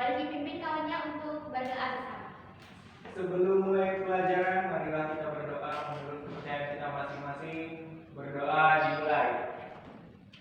boleh dipimpin kawannya untuk berdoa bersama. Sebelum mulai pelajaran, marilah kita berdoa menurut kepercayaan kita masing-masing. Berdoa dimulai.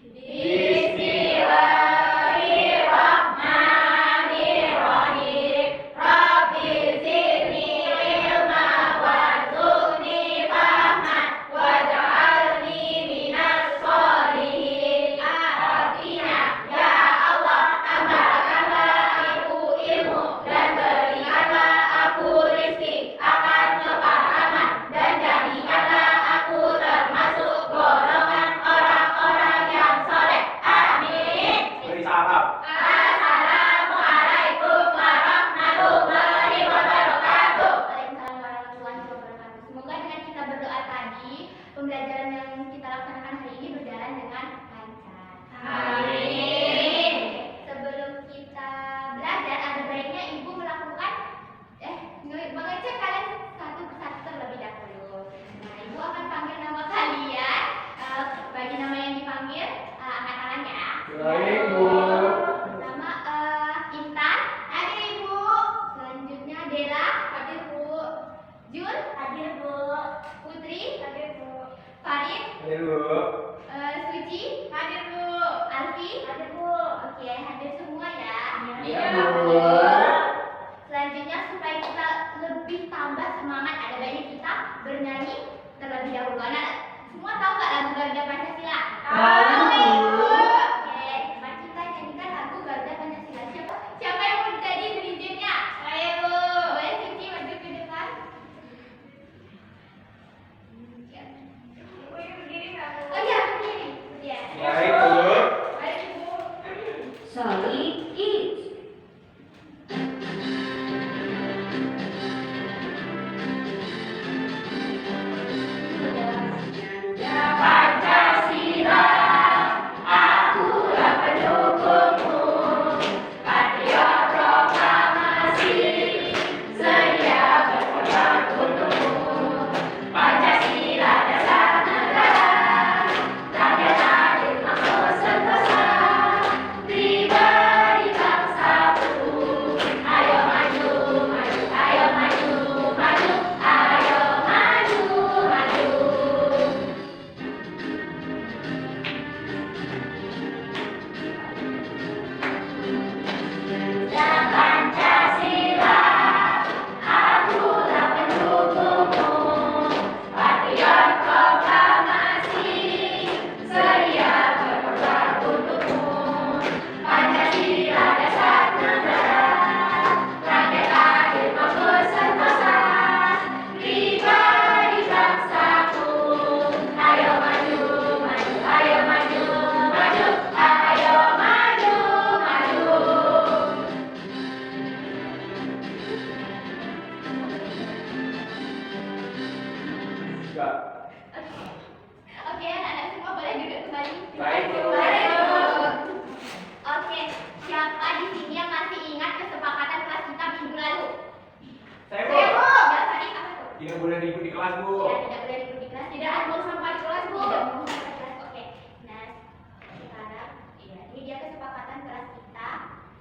Bismillahirrahmanirrahim. Rabbi zidni ilma warzuqni fahman waj'alni minas sholihin. Artinya, ya Allah, tambahkanlah aku ilmu dan berikanlah aku rizki akan kepahaman, dan jadikanlah aku termasuk golongan orang-orang yang soleh. Amin. Beri salam. Assalamualaikum warahmatullahi wabarakatuh. Waalaikumsalam warahmatullahi wabarakatuh. Semoga dengan kita berdoa tadi, pembelajaran yang kita laksanakan hari ini berjalan dengan lancar. Amin. Sebelum kita belajar, ada baiknya ibu melakukan mengecek kalian satu persatu terlebih dahulu. Nah, ibu akan panggil nama kalian. Bagi nama yang dipanggil, angkat tangan ya. Baik, Bu. Pertama, Intan. Hadir, Ibu. Selanjutnya, Dela. Hadir, Bu. Jun. Hadir, Bu. Putri. Hadir, Bu. Farid. Hadir, Bu. Suci. Hadir, Bu. Alfi. Hadir, Bu. Oke, hadir semua ya. Iya, Bu. Selanjutnya, supaya kita lebih tambah semangat, ada baiknya kita bernyanyi terlebih dahulu. Anak semua tahu nggak lagu Garuda Pancasila? Tahu, Bu. Oke, mari kita nyanyikan lagu Garuda Pancasila. Siapa yang mau jadi dirijennya? Saya, Bu. Boleh Suci maju ke depan. Oh iya, berdiri. Ya. Baik, Bu. Baik, Bu. Solid eat. Pancasila, akulah pendukungmu, patriot proklamasi, sedia berkorban untukmu. Pancasila dasar negara, rakyat adil makmur sentosa, pribadi bangsaku. Ayo maju, maju, ayo maju, maju, ayo maju, maju. Dan Pancasila, akulah pendukungmu, patriot proklamasi, sedia berkorban untukmu. Pancasila dasar negara, rakyat adil makmur sentosa, pribadi bangsaku. Ayo maju, maju, ayo maju, maju, ayo maju, maju. Enggak. Oke, anak-anak semua boleh duduk kembali. Baik, Bu. Baik, Bu. Oke, siapa di sini yang masih ingat kesepakatan kelas kita minggu lalu? Saya, Saya, Bu. Bu. Ya, tadi apa tuh? Tidak boleh ribut di kelas, Bu. Ya, tidak boleh ribut di kelas. Tidak mau sampah di kelas, Bu. Tidak mau sampah di kelas. Oke. Nah, sekarang ini dia kesepakatan kelas kita.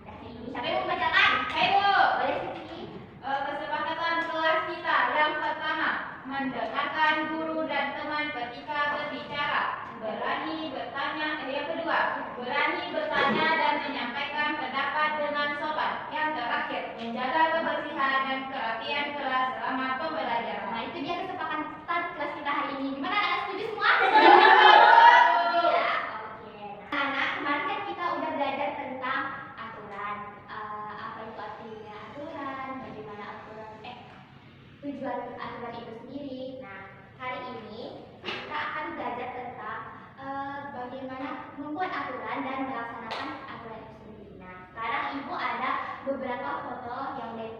Nah, ini siapa yang mau membacakan? Saya, Bu. Boleh sini. Kesepakatan kelas kita yang pertama, mendengarkan guru dan teman ketika berbicara, berani bertanya. Yang kedua, berani bertanya dan menyampaikan pendapat dengan sopan. Yang terakhir, menjaga kebersihan dan kerapian kelas selama pembelajaran. Nah, itu dia kesepakatan kelas kita hari ini. Gimana anak setuju semua? Iya, oke. Nah, anak, kemarin kan kita udah belajar tentang aturan. Apa itu artinya aturan, bagaimana aturan, tujuan aturan itu sendiri. Nah, hari ini kita akan belajar tentang bagaimana membuat aturan dan melaksanakan aturan itu sendiri. Nah, sekarang ibu ada beberapa foto yang udah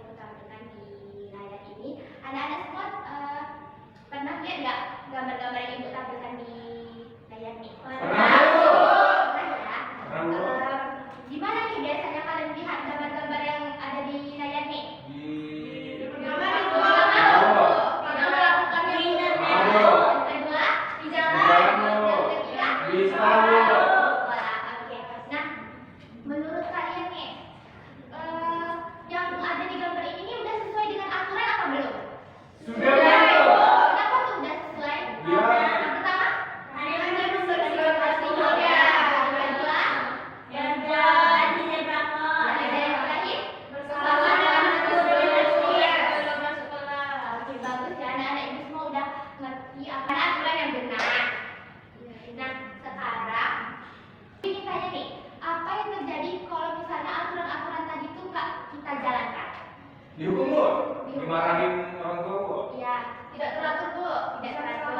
Dihukum Bu? Dimarahin orang tua Bu? Ya, tidak teratur Bu, tidak teratur.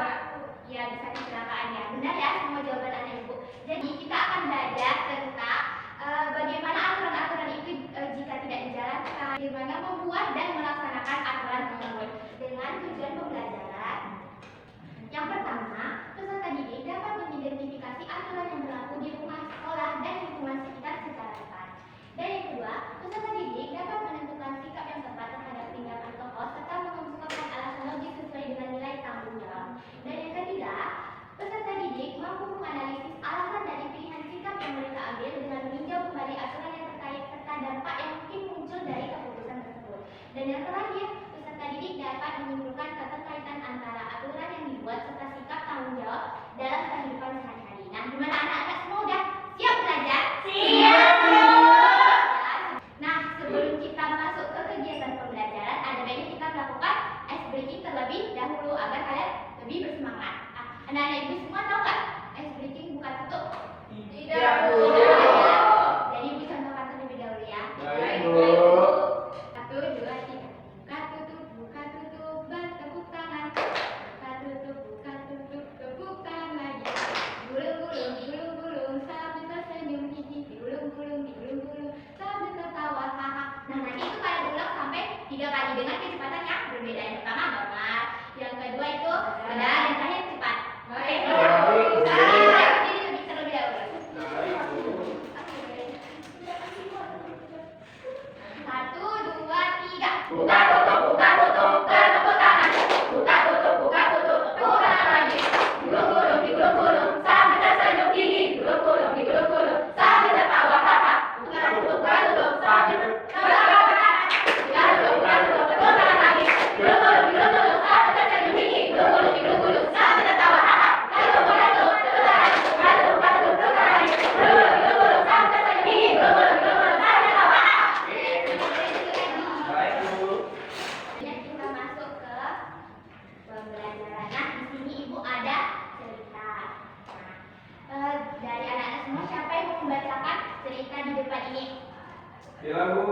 Ya, bisa kecelakaan ya. Benar ya semua jawaban anak ibu. Jadi kita akan belajar tentang bagaimana aturan-aturan itu jika tidak dijalankan, bagaimana membuat dan melaksanakan aturan tersebut dengan tujuan pembelajaran. Yang pertama, peserta didik dapat mengidentifikasi aturan yang berlaku di rumah sekolah dan lingkungan sekitar secara tepat. Dan yang kedua, peserta didik dapat menentukan sikap yang tepat terhadap tindakan tokoh serta mengemukakan alasan logis sesuai dengan nilai tanggung jawab. Dan yang ketiga, peserta didik mampu menganalisis alasan dari pilihan sikap yang mereka ambil dengan meninjau kembali aturan yang terkait serta dampak yang mungkin muncul dari keputusan tersebut. Dan yang terakhir, peserta didik dapat menyimpulkan keterkaitan antara aturan yang dibuat serta sikap tanggung jawab dalam kehidupan sehari-hari. Nah, gimana anak-anak semua udah siap belajar? Siap! Nah, sebelum kita masuk ke kegiatan pembelajaran, ada baiknya kita melakukan ice breaking terlebih dahulu agar kalian lebih bersemangat. Anak-anak ibu semua tahu nggak ice breaking buka tutup? Tidak Bu. Jadi ibu contohkan terlebih dahulu ya. Baik Bu. 1, 2, 3. Buka tutup, bertepuk tangan. Buka tutup, tepuk tangan lagi. Gulung, sambil tersenyum, hihi. Gulung, sambil tertawa, haha. Nah, nanti itu kalian ulang sampai 3 kali dengan kecepatan yang berbeda. Yang pertama normal, yang kedua itu rendah, dan terakhir cepat. Oke. Jadi lebih terlebih dahulu. Baik Bu. 1, 2, 3. Buka tutup, bertepuk tangan. Buka tutup, tepuk tangan lagi. Gulung, sambil tersenyum, hihi. Gulung, sambil tertawa, haha. Buka tutup, sambil tertawa, haha. Buka tutup, tepuk tangan lagi. Gulung, sambil tersenyum, hihi. Gulung, sambil tertawa, haha. Buka tutup, tepuk tangan. Buka tutup, tepuk tangan lagi. Gulung, sambil tersenyum, hihi. Sambil tertawa, haha. Baik Bu. Ya, kita masuk ke pembelajaran. Nah, di sini ibu ada cerita. Nah, dari anak-anak semua siapa yang mau membacakan cerita di depan ini? Bila Bu.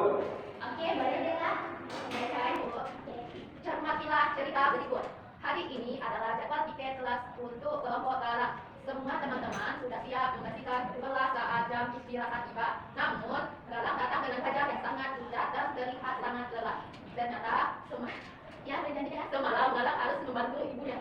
Oke, boleh deh lah. Bacakan ibu. Oke. Cermatilah cerita berikut. Hari ini adalah jadwal tiket kelas untuk kelompok Galang. Semua teman-teman sudah siap membersihkan kelas saat jam istirahat tiba. Namun, Galang datang dengan wajah yang sangat pucat dan terlihat sangat lelah. Ternyata semalam Galang harus membantu ibunya.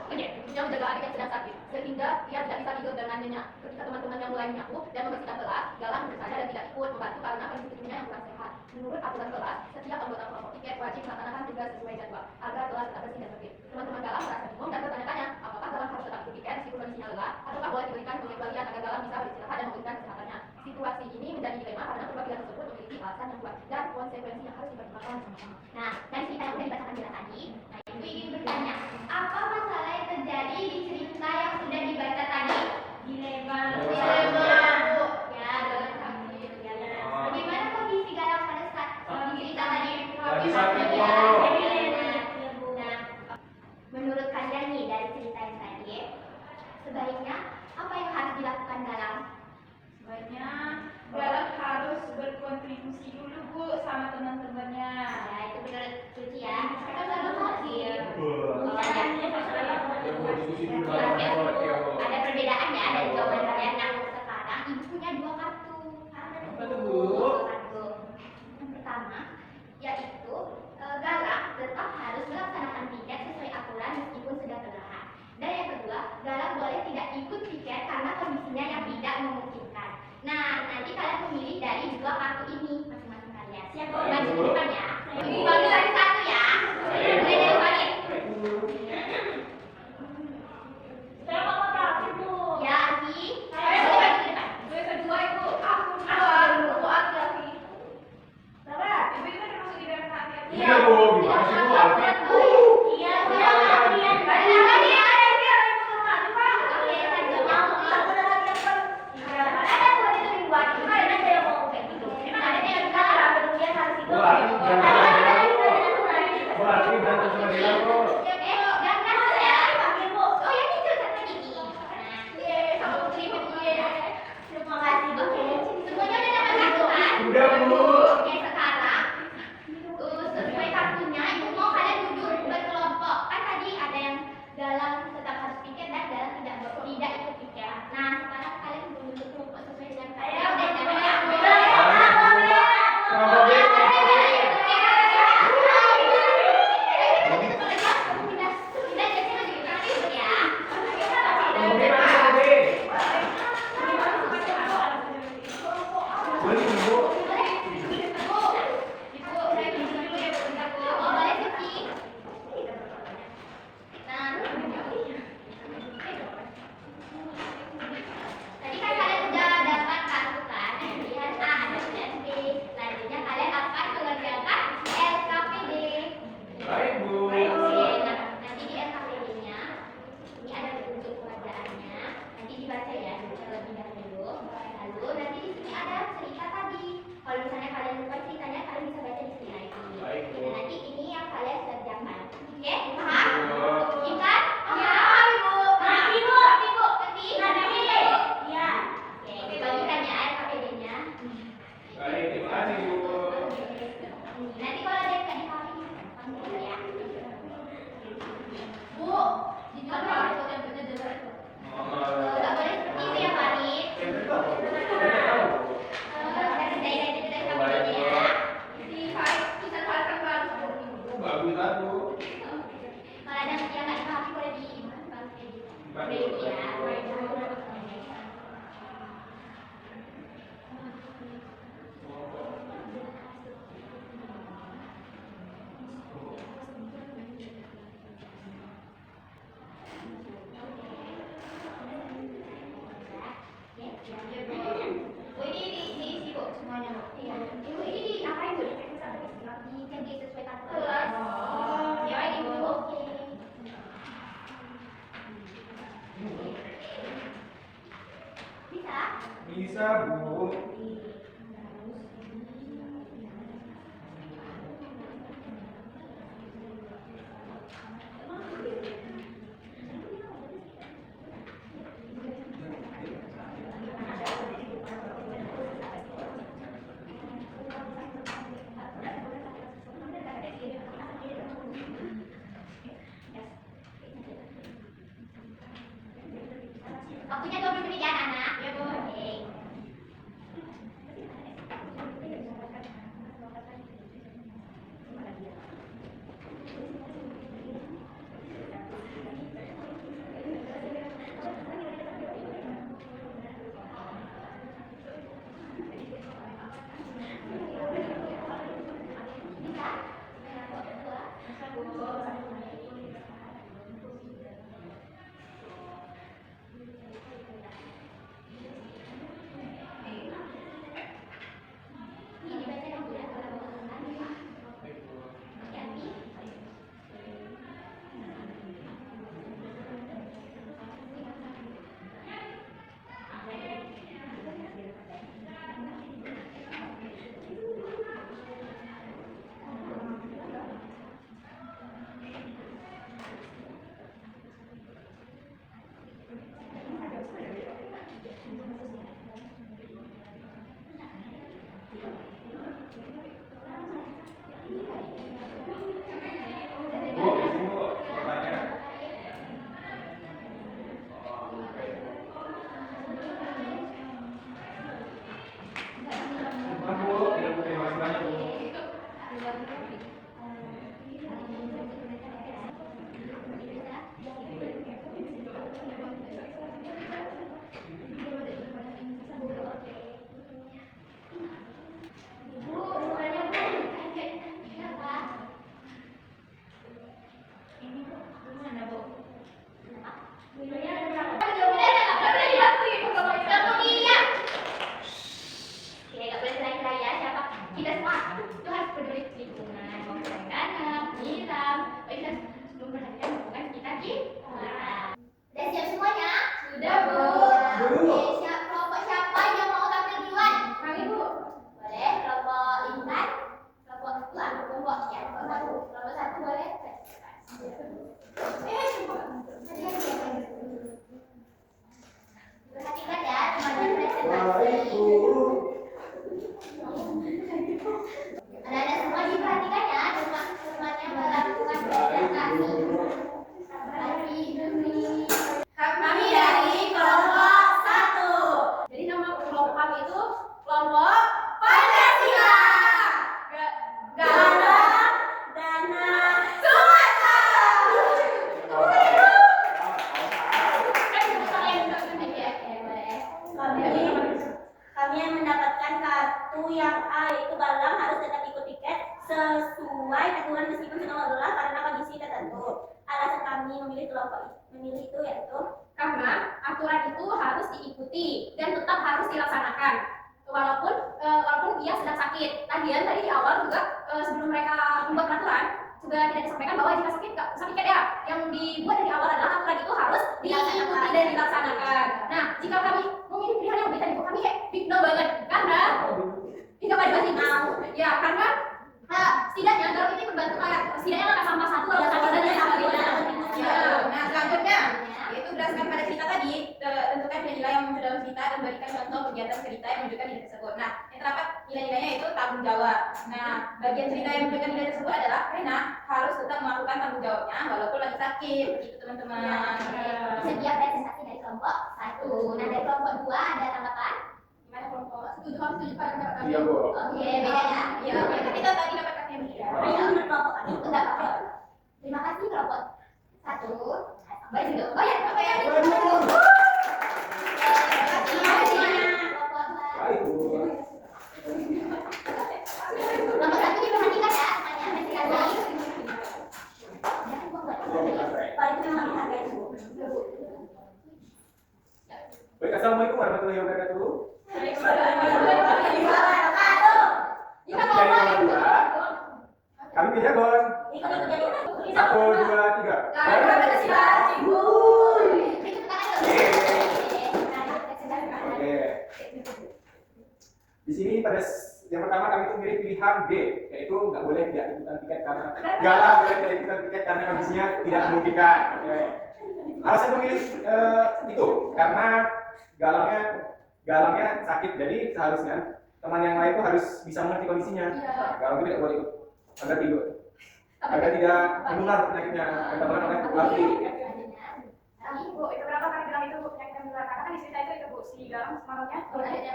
Ibunya menjaga adik yang sedang sakit, sehingga ia tidak bisa tidur dengan nyenyak. Ketika teman-temannya mulai menyapu dan membersihkan kelas, Galang bersaja dan tidak ikut membantu karena kondisi tubuhnya yang kurang sehat. Menurut aturan kelas, setiap anggota kelompok tiket wajib melaksanakan tugas sesuai jadwal agar kelas tetap bersih dan tertib. Teman-teman Galang merasa bingung dan bertanya-tanya, apakah Galang harus tetap ikut tiket meskipun kondisinya lelah, ataukah boleh diberikan pengecualian agar Galang bisa beristirahat dan memulihkan kesehatannya. Situasi ini menjadi dilema karena kedua pilihan tersebut memiliki alasan yang kuat dan konsekuensi yang harus dipertimbangkan bersama-sama. Nah, dari cerita yang udah dibacakan Bila tadi, nah ibu ingin bertanya, apa masalah yang terjadi di cerita yang sudah dibaca tadi? Dilema. Bu. Ya, dengan sakit. Ya. Bagaimana kondisi Galang pada saat di cerita tadi? Lagi sakit, Bu. Nah, menurut kalian nih dari cerita yang tadi, sebaiknya apa yang harus dilakukan Galang? Sebaiknya Galang harus berkontribusi dulu Bu sama teman-temannya. Ya, itu menurut Suci ya. Kita selalu hadir. Bu. Diskusi dulu Ada Galang. perbedaan ya dari jawaban kalian yang sekarang ibu punya 2 kartu. Apa tuh, Bu? 2 kartu. Yang pertama yaitu Galang tetap harus melaksanakan tiket sesuai aturan meskipun sudah kelelahan. Dan yang kedua, Galang boleh tidak ikut tiket karena kondisinya yang tidak memungkinkan. Nah, nanti kalian memilih dari 2 kartu ini masing-masing kalian. Siap, maju ke depan ya. Bagus dari 1 ya. Mulai dari Farid. Saya mau terakhir, Bu. Ya, Arfi. Maju ke depan. Gue kedua Ibu, aku duluan. Aku hati-hati. Sabar. Ibu itu termasuk di dalam hati-hati. Iya Bu, gimana sih Bu? Alfred? Iya, sudah latihan. Banyak lagi ya. Oke, satu mau. Aku udah latihan kan. Ada tuh itu mingguan. Ada saya mau kayak gitu. Memang ada yang bilang dia harus itu. Bu, Alfred jangan Bisa, Bu. Waktunya 20 menit ya anak. Ya Bu. Oke. Ini baca dong Bu ya, kalau mau ngomong. Baik, Bu. Hati-hati. Bu, Bu, pertanyaan. Bukan, Bu. Tidak, Bu. Terima kasih banyak, Bu. Bu, bukannya Bu. Siapa? Mana, Bu? Minumnya ada berapa? Oke, gak boleh selain ya siapa? Kita semua itu harus peduli lingkungan, memperhatikan, menyiram, kita memperhatikan lingkungan kita kita. Udah siap semuanya? Sudah, Bu. Oke, siap. Kelompok siapa yang mau tampil duluan? Kami, Bu. Boleh, kelompok Intan, kelompok dua, kelompok ya, kelompok satu boleh. Perhatikan ya, teman-teman presentasi. Anak-anak semua diperhatikan ya, teman-temannya melakukan presentasi. Hari ini. Kami dari kelompok 1. Jadi nama kelompok kami itu kelompok Pancasila. Gala Dana Sumatera. Kami yang mendapatkan kartu yang A yaitu galang harus tetap ikut tiket sesuai aturan meskipun sedang lelah karena kondisi tertentu. Alasan kami memilih itu yaitu Karena aturan itu harus diikuti dan tetap harus dilaksanakan walaupun dia sedang sakit. Lagian tadi di awal juga sebelum mereka membuat peraturan juga tidak disampaikan bahwa jika sakit ya yang dibuat dari awal adalah aturan itu harus diikuti dan dilaksanakan. Nah, jika kami memilih pilihan yang bisa dibuat kami kayak big no banget karena tidak ada mau ya karena setidaknya kalau ini membantu kayak setidaknya angka sampah satu kalau sakit dan sampah Nah, selanjutnya yaitu berdasarkan pada cerita tadi, tentukan nilai-nilai yang muncul dalam cerita dan berikan contoh kegiatan cerita yang menunjukkan nilai tersebut. Nah, yang terdapat nilai-nilainya itu tanggung jawab. Nah, bagian cerita yang menunjukkan nilai tersebut adalah Rena harus tetap melakukan tanggung jawabnya walaupun lagi sakit, begitu teman-teman. Sedia presentasi dari kelompok satu. Nah, dari kelompok dua ada tanggapan? gimana kelompok setuju kamu setuju pada pendapat kami? Iya, Bu. Oke, beda ya. Ya, kita tadi dapat kata yang berbeda. ayo menurut kelompok kami. Enggak apa-apa. Terima kasih kelompok satu. Baik itu. Oh ya, oke ya. Waduh. Terima kasih kelompok dua. Baik, Bu. Nomor satu diperhatikan ya, semuanya. Presentasi. Kalau itu memang harga itu. Baik, assalamualaikum warahmatullahi wabarakatuh. Kita Dari ngomong kelompok dua, kami Pijagon. Ikut-ikut jadi. 1, 2, 3. Karena Pancasila. Itu tangan dulu. Oke. Di sini yang pertama kami itu milih pilihan B, yaitu nggak boleh tidak ikutan tiket karena galang boleh tidak ikutan tiket karena kondisinya tidak memungkinkan. Oke. Alasan memilih itu karena galangnya sakit, jadi seharusnya teman yang lain itu harus bisa mengerti kondisinya. Galang itu tidak boleh ikut agar tidak menular penyakitnya yang terkena oleh pelatih. Bu, itu berapa kali bilang itu Bu penyakit yang menular? Karena kan di cerita itu Bu, si Galang semangatnya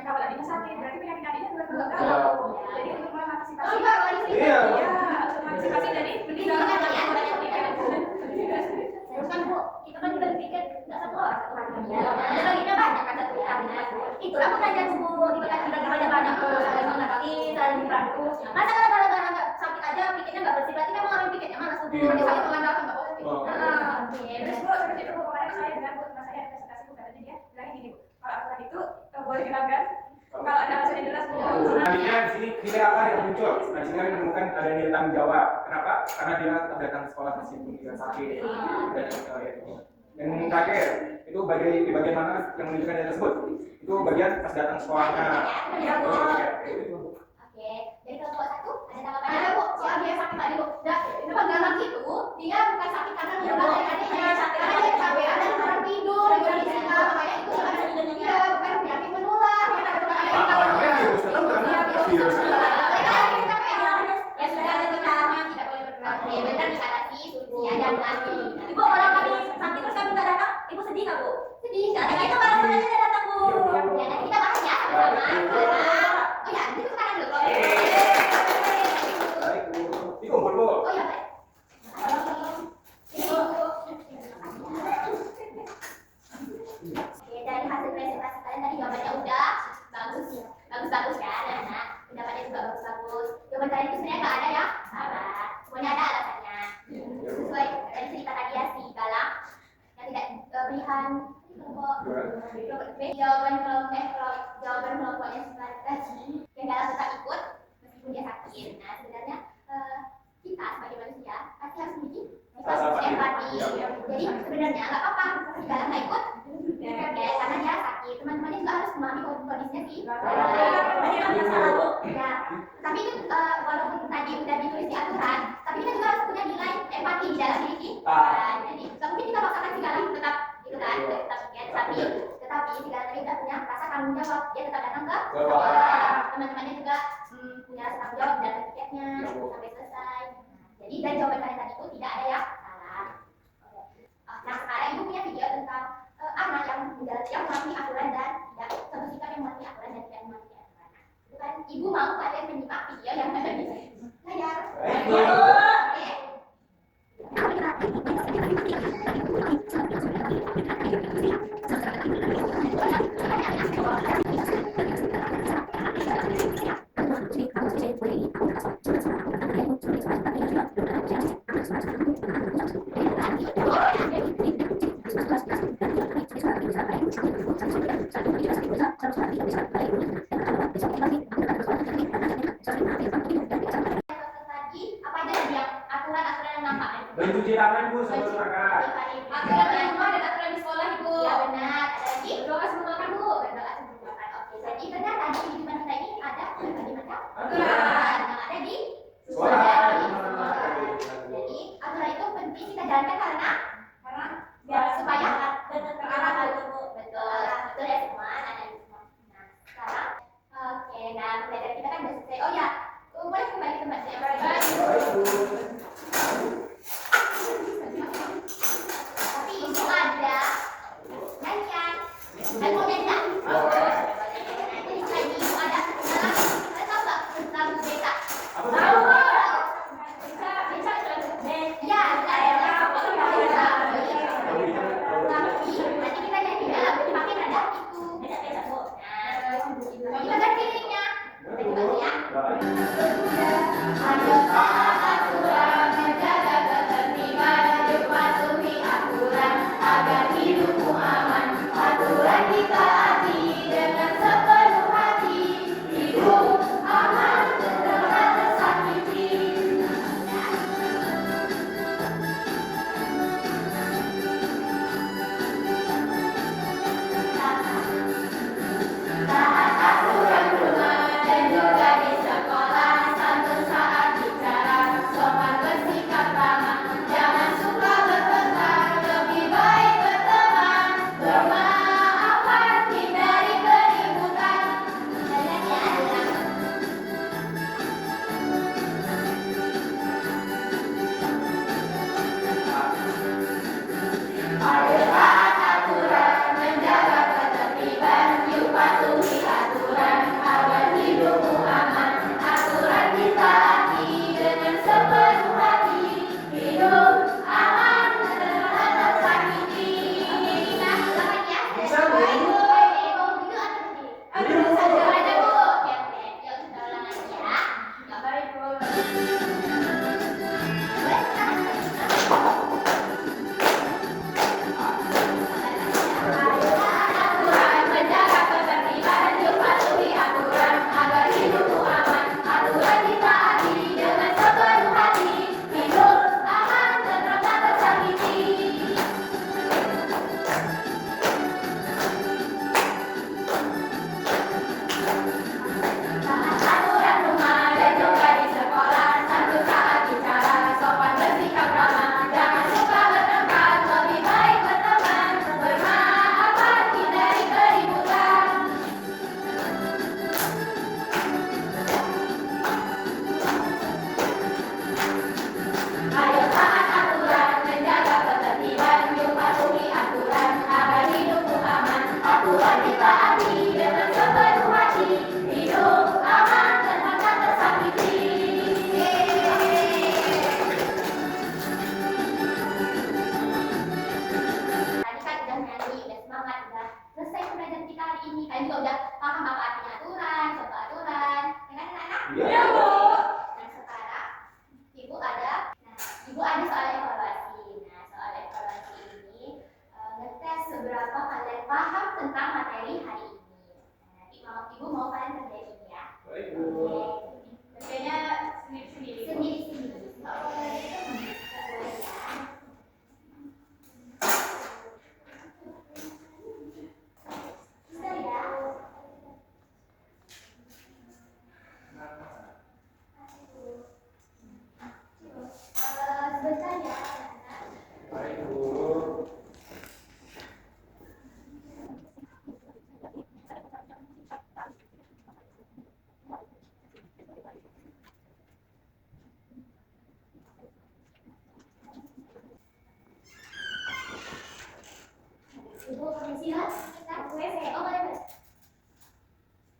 kalau adiknya sakit, berarti penyakit adiknya menular. Jadi untuk mengantisipasi. Iya. Untuk mengantisipasi jadi mending Galang Terus kan Bu, kita kan udah pikir nggak satu orang satu hari. Ada baginya banyak kan satu hari. Itulah makanya Bu, kita kan banyak banyak saling mengerti, saling membantu. Masa kalau gara-gara nggak sakit aja pikirnya nggak bersih, berarti kan mau orang pikirnya mana tuh? Dia sakit mengandalkan nggak boleh. Terus Bu, seperti itu Bu, kemarin saya dengar Bu, teman saya ada presentasi Bu, katanya dia bilangnya gini Bu, kalau aturan itu boleh diterapkan kalau ada alasan yang jelas Bu. Selanjutnya di sini nilai apa yang muncul? Nah, di sini kami menemukan ada nilai tanggung jawab. Kenapa? Karena dia tetap datang ke sekolah meskipun dia sakit. Yang terakhir itu di bagian mana yang menunjukkan nilai tersebut? Itu bagian pas datang sekolahnya. Oke, jadi kalau buat satu ada tanggapan ada Bu, soal dia sakit tadi Bu. Nah, galang itu dia bukan sakit karena menular dari adiknya, karena dia kecapean dan kurang tidur, kondisinya makanya itu dia bukan penyakit menular. Orangnya virus, tetap bukan virus. Ya sudah ada tidak boleh bergerak. Ya benar dibatasi sucinya dan mati. Ibu orang kami sakit terus kami nggak datang, ibu sedih nggak Bu? Sedih. Karena itu orang tuanya tidak datang Bu. Ya nanti kita bahas ya bersama. Oh ya, itu sekarang dulu. Baik, Bu. Dikumpul, Bu. Oh ya baik. Oke, dari hasil presentasi kalian tadi jawabannya udah bagus ya, anak-anak. Pendapatnya juga bagus. Jawaban kalian itu sebenarnya nggak ada ya, salah. Semuanya ada alasannya. Sesuai dari cerita tadi ya si Galang yang tidak berikan jawaban kelompoknya tadi yang Galang tetap ikut meskipun dia sakit. Nah sebenarnya kita sebagai manusia pasti harus memiliki sifat empati. Jadi sebenarnya nggak apa-apa si Galang nggak ikut karena dia sakit. Teman-temannya juga harus memahami kondisinya sih. Ya, tapi itu walaupun tadi udah ditulis di aturan, tapi kita juga harus punya nilai empati di dalam diri kita. Jadi nggak mungkin kita paksakan si Galang tetap itu kan, tetapi si Galang tadi udah punya rasa tanggung jawab, dia tetap datang ke sekolah. Teman-temannya juga punya rasa tanggung jawab dan tiketnya sampai selesai. Jadi dari jawaban kalian tadi itu tidak ada yang salah. Nah sekarang ibu punya video tentang anak yang mematuhi aturan dan tidak satu sikap yang mematuhi aturan dan tidak mematuhi aturan. Itu kan ibu mau kalian menyimak video yang ada di layar. Oke. Tadi apa aja yang aturan-aturan yang nampak? Mencuci tangan, Bu, sebelum makan. Aturan di rumah dan aturan di sekolah Ibu. Ya benar. Ada lagi berdoa sebelum makan Bu. Berdoa sebelum makan. Oke. Jadi ternyata di kehidupan kita ini ada berbagai macam aturan yang ada di Sekolah. Jadi aturan itu penting kita jalankan karena supaya terarah betul. Betul ya semua. Ada di semua. Nah sekarang oke. Nah pelajaran kita kan udah selesai. Oh ya. Boleh kembali ke tempatnya. Tapi itu ada nyanyian. Dan mau nyanyi nggak? Jadi selain itu ada tahu nggak tentang beta? Tahu. Ya, ada. Tapi nanti kita nyanyi dalam pakai nada itu. Nah, kita ganti liriknya. Kita coba ya. Aturan menjaga ketertiban, hidup patuhi aturan agar hidupmu aman. Aturan ditaati dengan sepenuh hati, hidup aman tenang tersakiti. Taat aturan rumah ini. Kalian juga udah paham apa artinya aturan, contoh aturan, ya kan anak-anak? Iya. Nah sekarang ibu ada soal evaluasi. Nah soal evaluasi ini ngetes seberapa kalian paham tentang materi hari ini. Nah, nanti ibu mau kalian kerjain ya. Baik, Bu. Kerjanya sendiri-sendiri. Sendiri-sendiri. Nggak boleh ya. Bisa ya. Sebentar ya. Baik, Bu. Ibu permisi ya. Kita WC. Oh boleh boleh.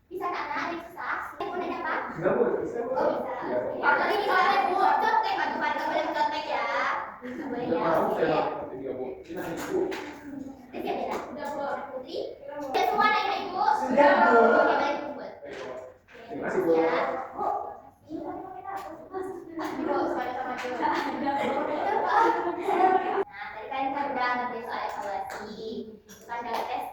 Bisa tak nak? Ada yang susah? Mau nanya apa? Enggak, Bu. Bisa, Bu. Oh bisa. Iya. Pak tadi gimana Bu? Contek aduan, nggak boleh contek ya. Nggak boleh ya. Tahu saya, Oke. Pak. Iya, Bu. Ini nanti, Bu. Udah siap ya? Udah Bu. Putri. Udah semua nanya Ibu. Sudah, Bu. Oke baik Bu. Baik, Bu. Terima kasih, Bu. Ya. Bu. Ini pakai pakai apa? Bu, sama-sama Bu. Nah, tadi kan kita udah ngerti soal evaluasi. Itu kan udah tes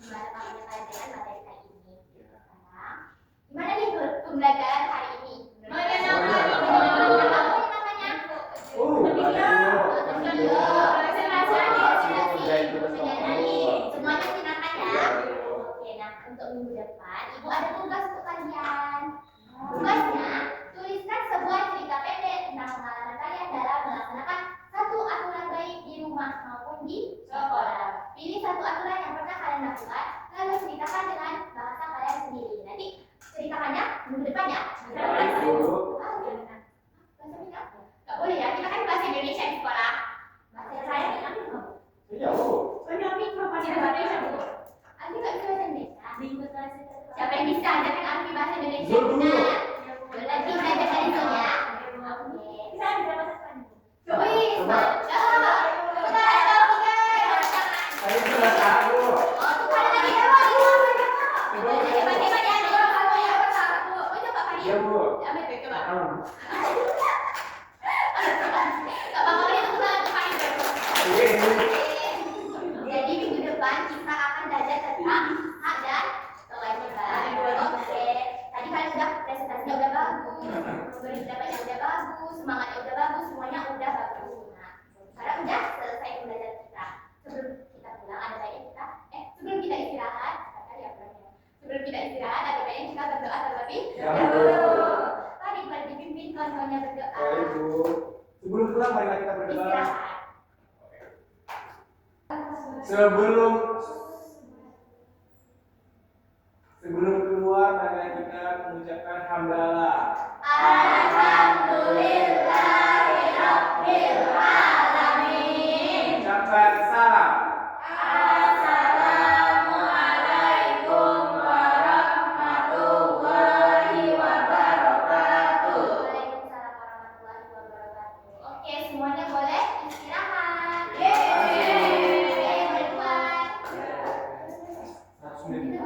gimana pahamnya kalian dengan materi hari ini. Sekarang, gimana nih pembelajaran hari ini? Menyenangkan. Apa namanya? Oh, baik, Bu. Terima kasih, Bu. Semuanya menyenangkan ya. Oke, nah untuk minggu depan ibu ada tugas untuk kalian. Tugasnya tuliskan sebuah cerita pendek tentang pengalaman kalian dalam melaksanakan satu aturan baik di rumah maupun di sekolah. Pilih satu aturan yang pernah kalian lakukan, lalu ceritakan dengan bahasa kalian sendiri. Nanti ceritakannya minggu depan ya. Baik, Bu. Ah, bahasa Minang? Nggak boleh ya, kita kan bahasa Indonesia di sekolah. Bahasa saya Minang. Iya, Bu. Abi nggak bisa bahasa Indonesia. Siapa yang bisa ajarkan Abi bahasa Indonesia? Zul dulu. Nah, nanti kita ajarkan itu ya. Oke. Wih, mantap. Bentar, ada tiga. Saya sudah tahu. Oh, tukar lagi ya, Bu. Hebat-hebat ya, nih. Kamu yang pertama, Bu. Mau coba kali? Iya, Bu. Ambil, Bu, coba. Ah. Gak apa-apa, ini tuh bukan tukar itu. Oke. Jadi minggu depan kita akan belajar tentang hak dan kewajiban. Oke. Tadi kan udah presentasinya udah bagus, pendapatnya udah bagus, semangatnya udah bagus, semuanya udah bagus. Nah, sekarang udah selesai pembelajaran kita. Sebelum kita pulang ada baiknya kita, sebelum kita istirahat, kata ya Bro. Sebelum kita istirahat ada baiknya kita berdoa terlebih dahulu. Tadi pada dipimpin kawan-kawannya berdoa. Baik, Bu. Sebelum pulang, marilah kita berdoa. Istirahat. Sebelum keluar, marilah kita mengucapkan hamdalah. Alhamdulillahirrahmanirrahim. Ucapkan salam. Assalamualaikum warahmatullahi wabarakatuh. Waalaikumsalam warahmatullahi wabarakatuh. Oke, semuanya boleh istirahat. Yeay. Oke, boleh keluar. 100 menit.